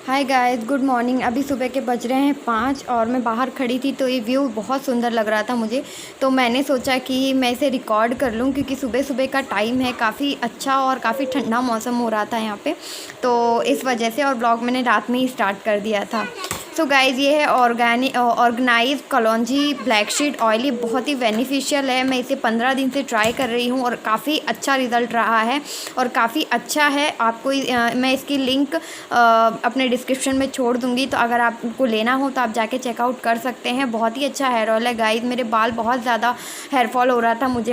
Hi guys, good morning. अभी सुबह के बज रहे हैं 5 और मैं बाहर खड़ी थी तो ये व्यू बहुत सुंदर लग रहा था मुझे। तो मैंने सोचा कि मैं इसे रिकॉर्ड कर लूँ क्योंकि सुबह सुबह का टाइम है, काफ़ी अच्छा और काफ़ी ठंडा मौसम हो रहा था यहाँ पे। तो इस वजह से और ब्लॉग मैंने रात में ही स्टार्ट कर दिया था। सो गाइज़, ये है ऑर्गेनाइज कलौंजी ब्लैक शीट ऑयल। ये बहुत ही बेनिफिशियल है। मैं इसे 15 दिन से ट्राई कर रही हूँ और काफ़ी अच्छा रिज़ल्ट रहा है और काफ़ी अच्छा है। आपको मैं इसकी लिंक अपने डिस्क्रिप्शन में छोड़ दूँगी, तो अगर आपको लेना हो तो आप जाके चेकआउट कर सकते हैं। बहुत ही अच्छा हेयर ऑयल है गाइज़। मेरे बाल बहुत ज़्यादा हेयर फॉल हो रहा था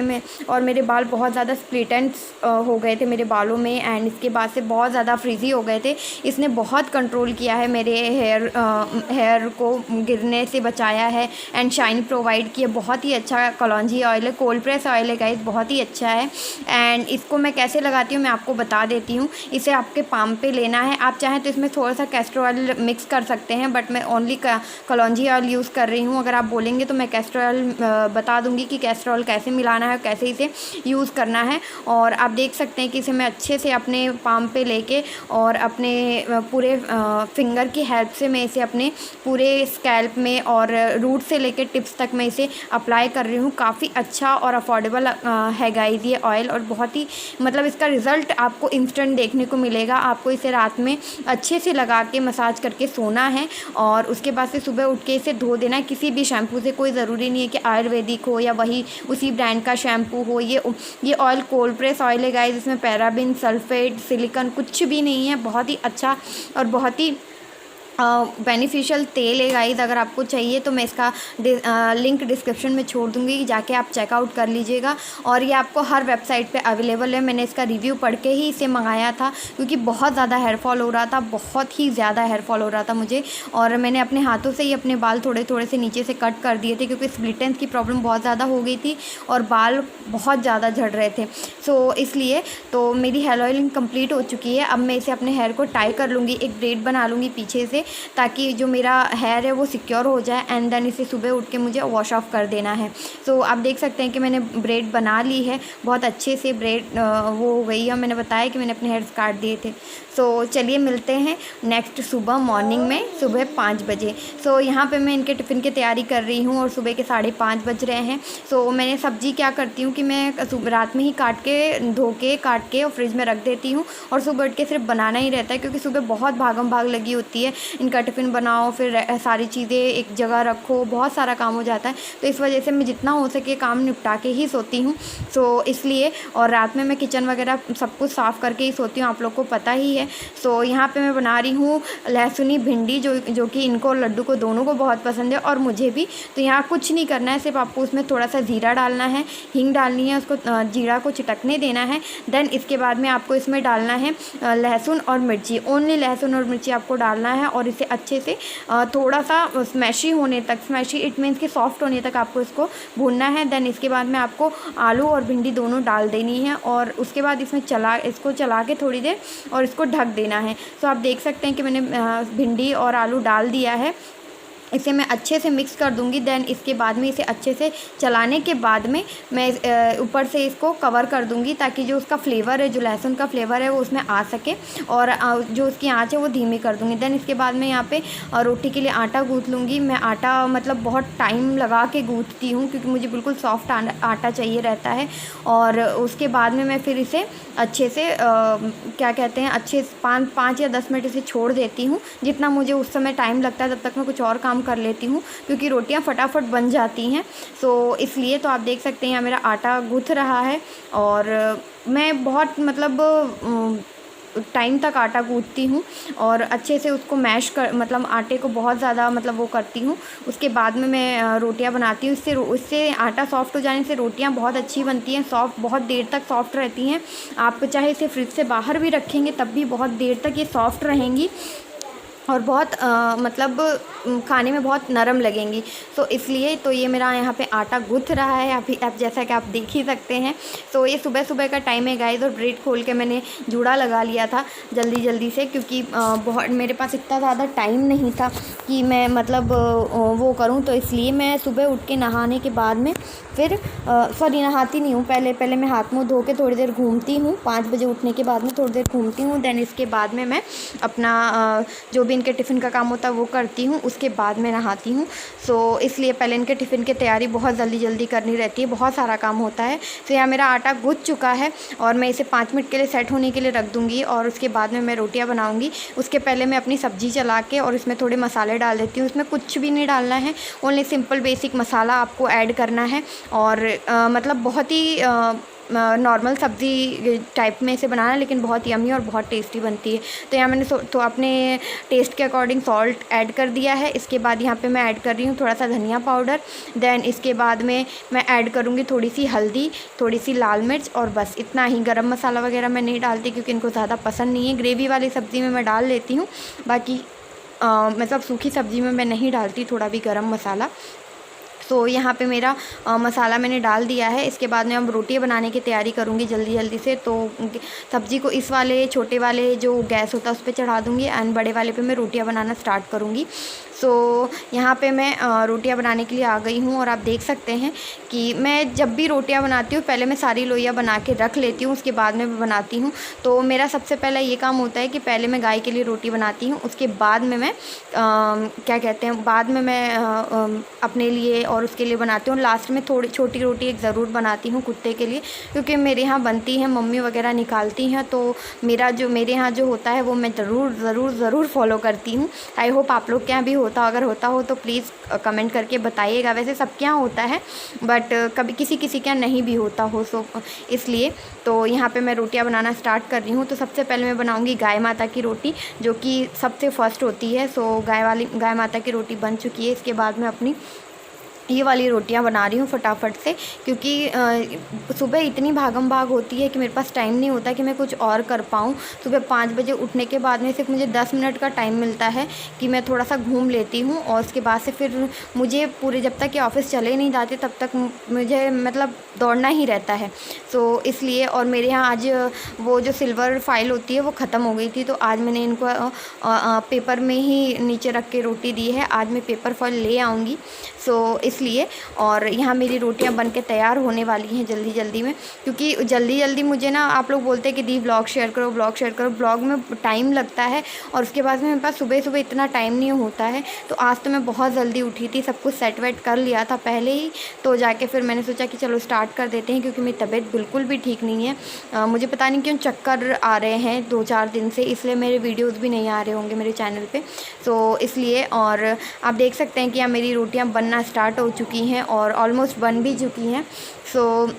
और मेरे बाल बहुत ज़्यादा स्प्लिट एंड्स हो गए थे मेरे बालों में, एंड इसके बाद से बहुत ज़्यादा फ्रीज़ी हो गए थे। इसने बहुत कंट्रोल किया है मेरे हेयर को गिरने से बचाया है एंड शाइन प्रोवाइड किया। बहुत ही अच्छा कलौंजी ऑयल है, कोल्ड प्रेस ऑयल है गाइस, बहुत ही अच्छा है। एंड इसको मैं कैसे लगाती हूँ मैं आपको बता देती हूँ। इसे आपके पाम पे लेना है। आप चाहें तो इसमें थोड़ा सा कैस्टर ऑयल मिक्स कर सकते हैं, बट मैं ओनली कलौंजी ऑयल यूज़ कर रही हूँ। अगर आप बोलेंगे तो मैं कैस्टर ऑयल बता दूँगी कि कैस्टर ऑयल कैसे मिलाना है, कैसे इसे यूज़ करना है। और आप देख सकते हैं कि इसे मैं अच्छे से अपने पाम पे लेके और अपने पूरे फिंगर की हेल्प से मैं इसे अपने पूरे स्कैल्प में और रूट से लेकर टिप्स तक मैं इसे अप्लाई कर रही हूँ। काफ़ी अच्छा और अफोर्डेबल है गाइस ये ऑयल, और बहुत ही मतलब इसका रिज़ल्ट आपको इंस्टेंट देखने को मिलेगा। आपको इसे रात में अच्छे से लगा के मसाज करके सोना है और उसके बाद से सुबह उठ के इसे धो देना है किसी भी शैम्पू से। कोई ज़रूरी नहीं है कि आयुर्वेदिक हो या वही उसी ब्रांड का शैम्पू हो। ये ऑयल कोल्ड प्रेस ऑयल है गाइस। इसमें पैराबिन, सल्फेट, सिलिकॉन कुछ भी नहीं है। बहुत ही अच्छा और बहुत ही बेनिफिशियल तेल है गाइस। अगर आपको चाहिए तो मैं इसका लिंक डिस्क्रिप्शन में छोड़ दूँगी, जाके आप चेकआउट कर लीजिएगा। और ये आपको हर वेबसाइट पे अवेलेबल है। मैंने इसका रिव्यू पढ़ के ही इसे मंगाया था क्योंकि बहुत ज़्यादा हेयर फॉल हो रहा था, बहुत ही ज़्यादा हेयर फॉल हो रहा था मुझे। और मैंने अपने हाथों से ही अपने बाल थोड़े थोड़े से नीचे से कट कर दिए थे क्योंकि स्प्लिट एंड्स की प्रॉब्लम बहुत ज़्यादा हो गई थी और बाल बहुत ज़्यादा झड़ रहे थे। सो इसलिए तो मेरी हेयर ऑयलिंग कंप्लीट हो चुकी है। अब मैं इसे अपने हेयर को टाई कर लूँगी, एक ब्रेड बना लूँगी पीछे से, ताकि जो मेरा हेयर है वो सिक्योर हो जाए। एंड देन इसे सुबह उठ के मुझे वॉश ऑफ कर देना है। सो आप देख सकते हैं कि मैंने ब्रेड बना ली है, बहुत अच्छे से ब्रेड वो हो गई है। मैंने बताया कि मैंने अपने हेयर्स काट दिए थे। सो चलिए मिलते हैं नेक्स्ट सुबह मॉर्निंग में, सुबह 5 बजे। सो यहाँ पे मैं इनके टिफ़िन की तैयारी कर रही हूँ और सुबह के 5:30 बज रहे हैं। सो मैंने सब्ज़ी क्या करती हूँ कि मैं रात में ही धो के काट के और फ्रिज में रख देती हूँ और सुबह उठ के सिर्फ बनाना ही रहता है क्योंकि सुबह बहुत भागम भाग लगी होती है। इनका टिफ़िन बनाओ, फिर सारी चीज़ें एक जगह रखो, बहुत सारा काम हो जाता है। तो इस वजह से मैं जितना हो सके काम निपटा के ही सोती हूँ। सो इसलिए, और रात में मैं किचन वगैरह सब कुछ साफ़ करके ही सोती हूँ, आप लोग को पता ही है। सो यहाँ पे मैं बना रही हूँ लहसुनी भिंडी, जो कि इनको और लड्डू को दोनों को बहुत पसंद है और मुझे भी। तो यहाँ कुछ नहीं करना है, सिर्फ आपको उसमें थोड़ा सा ज़ीरा डालना है, हींग डालनी है, उसको जीरा को चिटकने देना है। देन इसके बाद में आपको इसमें डालना है लहसुन और मिर्ची, ओनली लहसुन और मिर्ची आपको डालना है और इसे अच्छे से थोड़ा सा स्मैशी होने तक, स्मैशी इट मीन्स कि सॉफ्ट होने तक आपको इसको भूनना है। देन इसके बाद में आपको आलू और भिंडी दोनों डाल देनी है और उसके बाद इसको चला के थोड़ी देर और इसको ढक देना है। सो आप देख सकते हैं कि मैंने भिंडी और आलू डाल दिया है। इसे मैं अच्छे से मिक्स कर दूंगी। देन इसके बाद में इसे अच्छे से चलाने के बाद में मैं ऊपर से इसको कवर कर दूंगी ताकि जो उसका फ्लेवर है, जो लहसुन का फ्लेवर है वो उसमें आ सके, और जो उसकी आंच है वो धीमी कर दूंगी। देन इसके बाद मैं यहाँ पे रोटी के लिए आटा गूँथ लूँगी। मैं आटा मतलब बहुत टाइम लगा के गूँथती हूँ क्योंकि मुझे बिल्कुल सॉफ्ट आटा चाहिए रहता है। और उसके बाद में मैं फिर इसे अच्छे से क्या कहते हैं, अच्छे से 5 या 10 मिनट इसे छोड़ देती हूँ। जितना मुझे उस समय टाइम लगता है तब तक मैं कुछ और काम कर लेती हूँ क्योंकि रोटियां फटाफट बन जाती हैं। सो इसलिए तो आप देख सकते हैं यहाँ मेरा आटा गूँथ रहा है और मैं बहुत मतलब टाइम तक आटा गूँथती हूँ और अच्छे से उसको मतलब आटे को बहुत ज़्यादा मतलब वो करती हूँ। उसके बाद में मैं रोटियां बनाती हूँ। इससे आटा सॉफ्ट हो जाने से रोटियां बहुत अच्छी बनती हैं, सॉफ्ट, बहुत देर तक सॉफ्ट रहती हैं। आप चाहे इसे फ्रिज से बाहर भी रखेंगे तब भी बहुत देर तक ये सॉफ्ट रहेंगी और बहुत मतलब खाने में बहुत नरम लगेंगी। तो इसलिए तो ये मेरा यहाँ पे आटा गूँथ रहा है अभी, आप जैसा कि आप देख ही सकते हैं। तो ये सुबह सुबह का टाइम है गाइस और ब्रेड खोल के मैंने जूड़ा लगा लिया था जल्दी से क्योंकि बहुत मेरे पास इतना ज़्यादा टाइम नहीं था कि मैं मतलब वो करूँ। तो इसलिए मैं सुबह उठ के नहाने के बाद में फिर सॉरी नहाती नहीं हूँ, पहले मैं हाथ मुँह धो के थोड़ी देर घूमती हूँ। 5 बजे उठने के बाद में थोड़ी देर घूमती हूँ। देन इसके बाद में मैं अपना जो भी इनके टिफ़िन का काम होता है वो करती हूँ, उसके बाद मैं नहाती हूँ। सो इसलिए पहले इनके टिफ़िन की तैयारी बहुत जल्दी करनी रहती है, बहुत सारा काम होता है। तो यहाँ मेरा आटा गूँथ चुका है और मैं इसे 5 मिनट के लिए सेट होने के लिए रख दूँगी और उसके बाद में मैं रोटियाँ बनाऊँगी। उसके पहले मैं अपनी सब्ज़ी चला के और इसमें थोड़े मसाले डाल देती हूँ। इसमें कुछ भी नहीं डालना है, ओनली सिंपल बेसिक मसाला आपको ऐड करना है और मतलब बहुत ही नॉर्मल सब्ज़ी टाइप में इसे बनाना है, लेकिन बहुत यम्मी और बहुत टेस्टी बनती है। तो यहाँ मैंने तो अपने टेस्ट के अकॉर्डिंग सॉल्ट ऐड कर दिया है। इसके बाद यहाँ पे मैं ऐड कर रही हूँ थोड़ा सा धनिया पाउडर। देन इसके बाद में मैं ऐड करूँगी थोड़ी सी हल्दी, थोड़ी सी लाल मिर्च और बस इतना ही। गरम मसाला वगैरह मैं नहीं डालती क्योंकि इनको ज़्यादा पसंद नहीं है। ग्रेवी वाली सब्ज़ी में मैं डाल लेती हूँ, बाकी मतलब सूखी सब्ज़ी में मैं नहीं डालती थोड़ा भी गरम मसाला। तो यहाँ पे मेरा मसाला मैंने डाल दिया है। इसके बाद में अब रोटियाँ बनाने की तैयारी करूँगी जल्दी से। तो सब्ज़ी को इस वाले छोटे वाले जो गैस होता है उस पर चढ़ा दूँगी एंड बड़े वाले पे मैं रोटियाँ बनाना स्टार्ट करूँगी। सो यहाँ पे मैं रोटियाँ बनाने के लिए आ गई हूँ और आप देख सकते हैं कि मैं जब भी रोटियाँ बनाती हूँ पहले मैं सारी लोइयाँ बना के रख लेती हूँ, उसके बाद में बनाती हूँ। तो मेरा सबसे पहला ये काम होता है कि पहले मैं गाय के लिए रोटी बनाती हूँ, उसके बाद में मैं क्या कहते हैं, बाद में मैं अपने लिए और उसके लिए बनाती हूँ। लास्ट में थोड़ी छोटी रोटी एक ज़रूर बनाती हूँ कुत्ते के लिए, क्योंकि मेरे यहाँ बनती है, मम्मी वगैरह निकालती हैं। तो मेरे यहाँ जो होता है वो मैं ज़रूर फॉलो करती हूँ। आई होप आप लोग के यहाँ भी होता, अगर होता हो तो प्लीज़ कमेंट करके बताइएगा। वैसे सबके यहाँ होता है बट कभी किसी के यहाँ नहीं भी होता हो, सो इसलिए। तो यहाँ पे मैं रोटियाँ बनाना स्टार्ट कर रही हूँ। तो सबसे पहले मैं बनाऊँगी गाय माता की रोटी, जो कि सबसे फर्स्ट होती है। सो गाय माता की रोटी बन चुकी है। इसके बाद मैं अपनी ये वाली रोटियां बना रही हूँ फटाफट से, क्योंकि सुबह इतनी भागम भाग होती है कि मेरे पास टाइम नहीं होता कि मैं कुछ और कर पाऊँ। सुबह 5 बजे उठने के बाद में सिर्फ मुझे 10 मिनट का टाइम मिलता है कि मैं थोड़ा सा घूम लेती हूँ और उसके बाद से फिर मुझे पूरे जब तक कि ऑफ़िस चले नहीं जाते तब तक मुझे मतलब दौड़ना ही रहता है। सो इसलिए, और मेरे यहाँ आज वो जो सिल्वर फाइल होती है वो ख़त्म हो गई थी, तो आज मैंने इनको पेपर में ही नीचे रख के रोटी दी है। आज मैं पेपर फॉइल ले आऊँगी, सो इसलिए। और यहाँ मेरी रोटियाँ बन के तैयार होने वाली हैं जल्दी में, क्योंकि जल्दी मुझे ना आप लोग बोलते हैं कि दी ब्लॉग शेयर करो, ब्लॉग में टाइम लगता है और उसके बाद में मेरे पास सुबह इतना टाइम नहीं होता है। तो आज तो मैं बहुत जल्दी उठी थी, सब कुछ सेट वेट कर लिया था पहले ही, तो जाके फिर मैंने सोचा कि चलो स्टार्ट कर देते हैं, क्योंकि मेरी तबीयत बिल्कुल भी ठीक नहीं है। मुझे पता नहीं क्यों चक्कर आ रहे हैं 2-4 दिन से, इसलिए मेरे वीडियोज़ भी नहीं आ रहे होंगे मेरे चैनल पर, तो इसलिए। और आप देख सकते हैं कि यहाँ मेरी रोटियाँ बनना स्टार्ट हो चुकी हैं और ऑलमोस्ट बन भी चुकी हैं। सो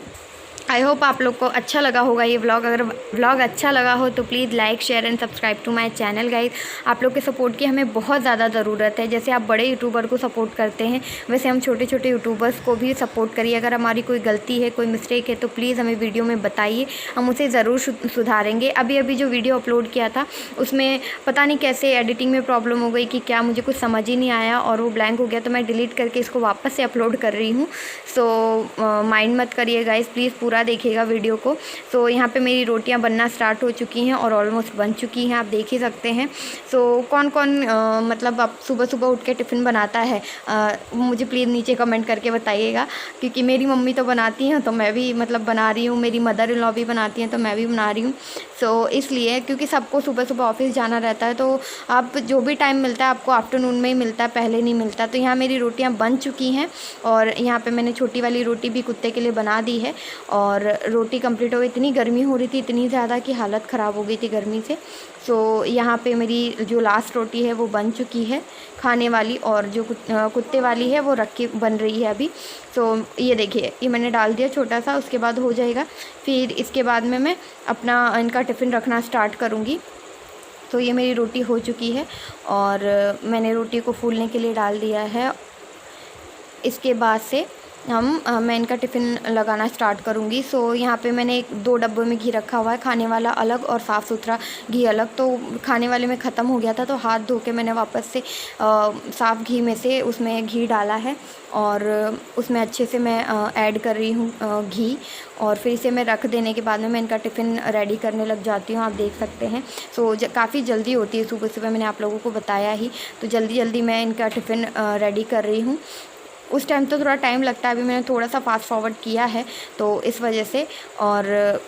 आई होप आप लोग को अच्छा लगा होगा ये व्लॉग। अगर व्लॉग अच्छा लगा हो तो please like share and subscribe to my channel guys. आप लोग के सपोर्ट की हमें बहुत ज़्यादा ज़रूरत है। जैसे आप बड़े यूट्यूबर को सपोर्ट करते हैं, वैसे हम छोटे यूट्यूबर्स को भी सपोर्ट करिए। अगर हमारी कोई गलती है, कोई मिस्टेक है तो प्लीज़ हमें वीडियो में बताइए, हम उसे ज़रूर सुधारेंगे। अभी जो वीडियो अपलोड किया था उसमें पता नहीं कैसे एडिटिंग में प्रॉब्लम हो गई कि क्या, मुझे कुछ समझ ही नहीं आया और वो ब्लैंक हो गया, तो मैं डिलीट करके इसको वापस से अपलोड कर रही हूँ। सो माइंड मत करिए गाइस, प्लीज़ पूरा देखिएगा वीडियो को। सो यहाँ पे मेरी रोटियाँ बनना स्टार्ट हो चुकी हैं और ऑलमोस्ट बन चुकी हैं, आप देख ही सकते हैं। सो कौन मतलब अब सुबह उठ के टिफ़िन बनाता है, मुझे प्लीज़ नीचे कमेंट करके बताइएगा, क्योंकि मेरी मम्मी तो बनाती हैं तो मैं भी मतलब बना रही हूँ, मेरी मदर इन लॉ भी बनाती हैं तो मैं भी बना रही हूँ। सो इसलिए, क्योंकि सबको सुबह ऑफिस जाना रहता है, तो आप जो भी टाइम मिलता है आपको आफ्टरनून में ही मिलता है, पहले नहीं मिलता। तो यहाँ मेरी रोटियाँ बन चुकी हैं और यहाँ पे मैंने छोटी वाली रोटी भी कुत्ते के लिए बना दी है और रोटी कंप्लीट हो गई। इतनी गर्मी हो रही थी, इतनी ज़्यादा कि हालत ख़राब हो गई थी गर्मी से। सो यहाँ पे मेरी जो लास्ट रोटी है वो बन चुकी है खाने वाली, और जो कुत्ते वाली है वो रख के बन रही है अभी। सो ये देखिए, ये मैंने डाल दिया छोटा सा, उसके बाद हो जाएगा। फिर इसके बाद में मैं अपना इनका टिफ़िन रखना स्टार्ट करूँगी। तो ये मेरी रोटी हो चुकी है और मैंने रोटी को फूलने के लिए डाल दिया है। इसके बाद से मैं इनका टिफ़िन लगाना स्टार्ट करूँगी। सो यहाँ पे मैंने 2 डब्बों में घी रखा हुआ है, खाने वाला अलग और साफ़ सुथरा घी अलग। तो खाने वाले में ख़त्म हो गया था, तो हाथ धो के मैंने वापस से साफ़ घी में से उसमें घी डाला है और उसमें अच्छे से मैं ऐड कर रही हूँ घी, और फिर इसे मैं रख देने के बाद में मैं इनका टिफ़िन रेडी करने लग जाती हूँ, आप देख सकते हैं। सो काफ़ी जल्दी होती है सुबह, मैंने आप लोगों को बताया ही, तो जल्दी मैं इनका टिफ़िन रेडी कर रही हूँ। उस टाइम तो थोड़ा टाइम लगता है, अभी मैंने थोड़ा सा फास्ट फॉरवर्ड किया है तो इस वजह से। और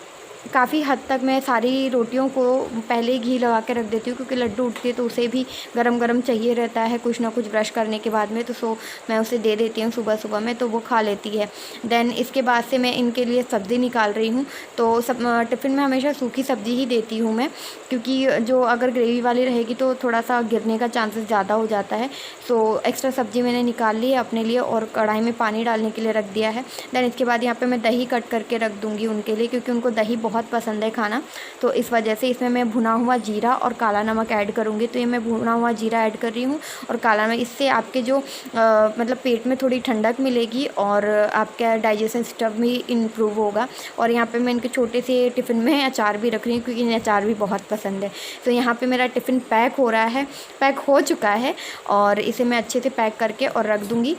काफ़ी हद तक मैं सारी रोटियों को पहले ही घी लगा के रख देती हूँ, क्योंकि लड्डू उठती है तो उसे भी गरम गरम चाहिए रहता है कुछ ना कुछ ब्रश करने के बाद में, तो मैं उसे दे देती हूँ सुबह सुबह में, तो वो खा लेती है। देन इसके बाद से मैं इनके लिए सब्ज़ी निकाल रही हूँ। तो सब टिफ़िन में हमेशा सूखी सब्ज़ी ही देती हूँ मैं, क्योंकि जो अगर ग्रेवी वाली रहेगी तो थोड़ा सा गिरने का चांसेस ज़्यादा हो जाता है। सो एक्स्ट्रा सब्ज़ी मैंने निकाल ली है अपने लिए और कढ़ाई में पानी डालने के लिए रख दिया है। देन इसके बाद यहाँ पे मैं दही कट करके रख दूँगी उनके लिए, क्योंकि उनको दही बहुत पसंद है खाना। तो इस वजह से इसमें मैं भुना हुआ जीरा और काला नमक ऐड करूँगी। तो ये मैं भुना हुआ जीरा ऐड कर रही हूँ और काला नमक, इससे आपके जो मतलब पेट में थोड़ी ठंडक मिलेगी और आपका डाइजेशन सिस्टम भी इम्प्रूव होगा। और यहाँ पे मैं इनके छोटे से टिफ़िन में अचार भी रख रही हूँ, क्योंकि इन्हें अचार भी बहुत पसंद है। तो यहाँ पे मेरा टिफ़िन पैक हो रहा है, पैक हो चुका है और इसे मैं अच्छे से पैक करके और रख दूँगी।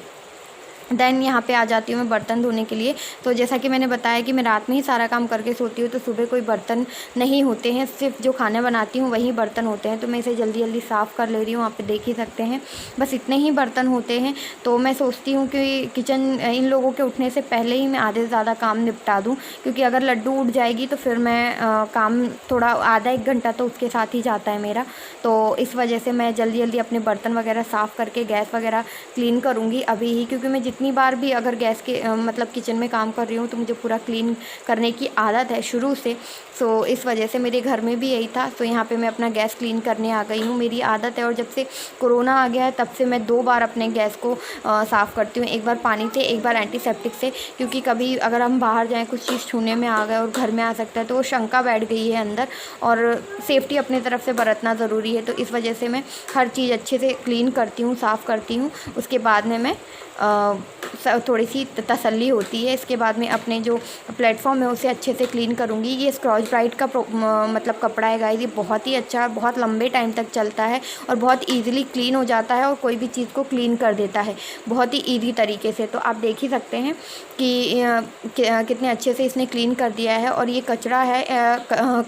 देन यहाँ पे आ जाती हूँ मैं बर्तन धोने के लिए। तो जैसा कि मैंने बताया कि मैं रात में ही सारा काम करके सोती हूँ, तो सुबह कोई बर्तन नहीं होते हैं, सिर्फ जो खाने बनाती हूँ वही बर्तन होते हैं। तो मैं इसे जल्दी जल्दी साफ़ कर ले रही हूँ, आप देख ही सकते हैं बस इतने ही बर्तन होते हैं। तो मैं सोचती हूँ कि किचन इन लोगों के उठने से पहले ही मैं आधे से ज़्यादा काम निपटा दूँ, क्योंकि अगर लड्डू उठ जाएगी तो फिर मैं काम थोड़ा आधा एक घंटा तो उसके साथ ही जाता है मेरा। तो इस वजह से मैं जल्दी जल्दी अपने बर्तन वगैरह साफ़ करके गैस वगैरह क्लीन करूँगी अभी ही, क्योंकि मैं जितनी बार भी अगर गैस के मतलब किचन में काम कर रही हूँ तो मुझे पूरा क्लीन करने की आदत है शुरू से। सो इस वजह से मेरे घर में भी यही था। तो यहाँ पे मैं अपना गैस क्लीन करने आ गई हूँ, मेरी आदत है। और जब से कोरोना आ गया है तब से मैं 2 बार अपने गैस को साफ़ करती हूँ, एक बार पानी से, एक बार एंटीसेप्टिक से, क्योंकि कभी अगर हम बाहर जाएँ कुछ चीज़ छूने में आ गए और घर में आ सकता है तो वो शंका बैठ गई है अंदर, और सेफ्टी अपनी तरफ से बरतना ज़रूरी है। तो इस वजह से मैं हर चीज़ अच्छे से क्लीन करती हूँ, साफ़ करती हूँ। उसके बाद में मैं थोड़ी सी तसल्ली होती है। इसके बाद में अपने जो प्लेटफॉर्म है उसे अच्छे से क्लीन करूँगी। ये स्क्रॉच ब्राइट का मतलब कपड़ा है गाइस, ये बहुत ही अच्छा, बहुत लंबे टाइम तक चलता है और बहुत इजीली क्लीन हो जाता है और कोई भी चीज़ को क्लीन कर देता है बहुत ही ईजी तरीके से। तो आप देख ही सकते हैं कि कितने अच्छे से इसने क्लीन कर दिया है। और ये कचरा है,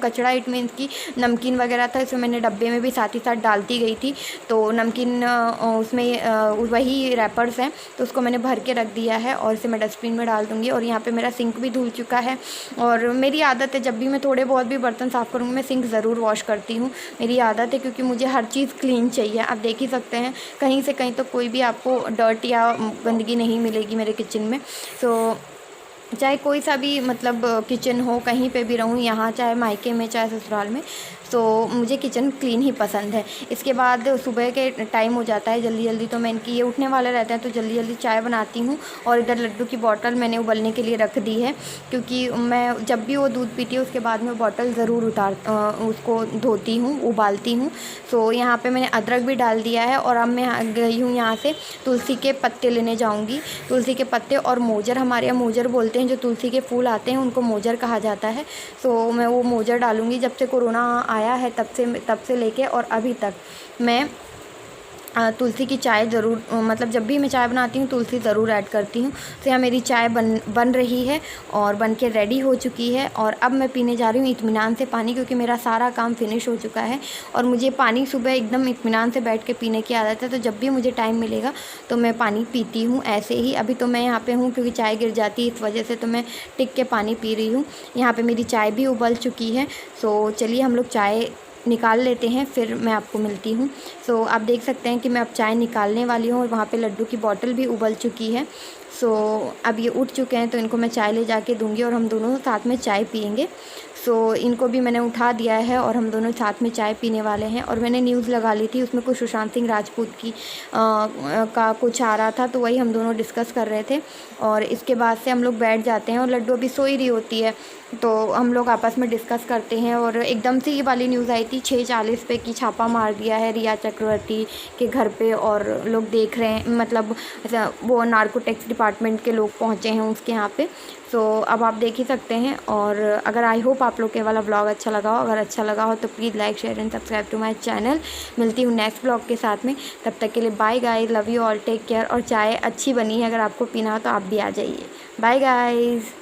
कचरा इट मीन्स की नमकीन वगैरह था, इसमें मैंने डब्बे में भी साथ ही साथ डालती गई थी। तो नमकीन उसमें वही रैपर्स हैं, तो उसको मैंने भर के रख दिया है और इसे मैं डस्टबिन में डाल दूँगी। और यहाँ पे मेरा सिंक भी धुल चुका है। और मेरी आदत है जब भी मैं थोड़े बहुत भी बर्तन साफ़ करूँगी मैं सिंक ज़रूर वॉश करती हूँ, मेरी आदत है, क्योंकि मुझे हर चीज़ क्लीन चाहिए। आप देख ही सकते हैं कहीं से कहीं तो कोई भी आपको डर्ट या गंदगी नहीं मिलेगी मेरे किचन में। तो चाहे कोई सा भी मतलब किचन हो, कहीं पे भी रहूँ, यहाँ चाहे मायके में चाहे ससुराल में, तो मुझे किचन क्लीन ही पसंद है। इसके बाद सुबह के टाइम हो जाता है जल्दी जल्दी, तो मैं इनकी ये उठने वाले रहते हैं तो जल्दी जल्दी चाय बनाती हूँ। और इधर लड्डू की बॉटल मैंने उबलने के लिए रख दी है, क्योंकि मैं जब भी वो दूध पीती है उसके बाद में बॉटल ज़रूर उसको धोती हूँ, उबालती हूँ। तो यहाँ पे मैंने अदरक भी डाल दिया है। और अब मैं गई हूँ यहाँ से तुलसी के पत्ते लेने जाऊँगी। तुलसी के पत्ते और मोजर, हमारे यहाँ मोजर बोलते हैं, जो तुलसी के फूल आते हैं उनको मोजर कहा जाता है। तो मैं वो मोजर डालूँगी। जब से कोरोना आया है तब से लेके और अभी तक मैं तुलसी की चाय ज़रूर, मतलब जब भी मैं चाय बनाती हूँ तुलसी ज़रूर ऐड करती हूँ। तो यहाँ मेरी चाय बन रही है और बन के रेडी हो चुकी है। और अब मैं पीने जा रही हूँ इत्मीनान से पानी, क्योंकि मेरा सारा काम फिनिश हो चुका है और मुझे पानी सुबह एकदम इत्मीनान से बैठ के पीने की आदत है। तो जब भी मुझे टाइम मिलेगा तो मैं पानी पीती हूँ ऐसे ही। अभी तो मैं यहाँ पर हूँ क्योंकि चाय गिर जाती है, इस वजह से तो मैं टिक के पानी पी रही हूँ। यहाँ पर मेरी चाय भी उबल चुकी है। सो चलिए हम लोग चाय निकाल लेते हैं, फिर मैं आपको मिलती हूँ। सो आप देख सकते हैं कि मैं अब चाय निकालने वाली हूँ और वहाँ पे लड्डू की बॉटल भी उबल चुकी है। सो अब ये उठ चुके हैं तो इनको मैं चाय ले जाके दूँगी और हम दोनों साथ में चाय पियेंगे। सो इनको भी मैंने उठा दिया है और हम दोनों साथ में चाय पीने वाले हैं। और मैंने न्यूज़ लगा ली थी, उसमें कुछ सुशांत सिंह राजपूत की का कुछ आ रहा था, तो वही हम दोनों डिस्कस कर रहे थे। और इसके बाद से हम लोग बैठ जाते हैं और लड्डू अभी सो ही रही होती है, तो हम लोग आपस में डिस्कस करते हैं। और एकदम से ये वाली न्यूज़ आई थी 6:40 पे कि छापा मार दिया है रिया चक्रवर्ती के घर पे और लोग देख रहे हैं, मतलब वो नार्कोटिक्स डिपार्टमेंट के लोग पहुँचे हैं उसके यहाँ पे। सो अब आप देख ही सकते हैं। और अगर आई होप आप लोग के वाला ब्लॉग अच्छा लगा हो, अगर अच्छा लगा हो तो please like share and subscribe to my channel. मिलती हूँ नेक्स्ट ब्लॉग के साथ में, तब तक के लिए bye guys, love you all, take care. और चाय अच्छी बनी है, अगर आपको पीना हो तो आप भी आ जाइए। Bye guys.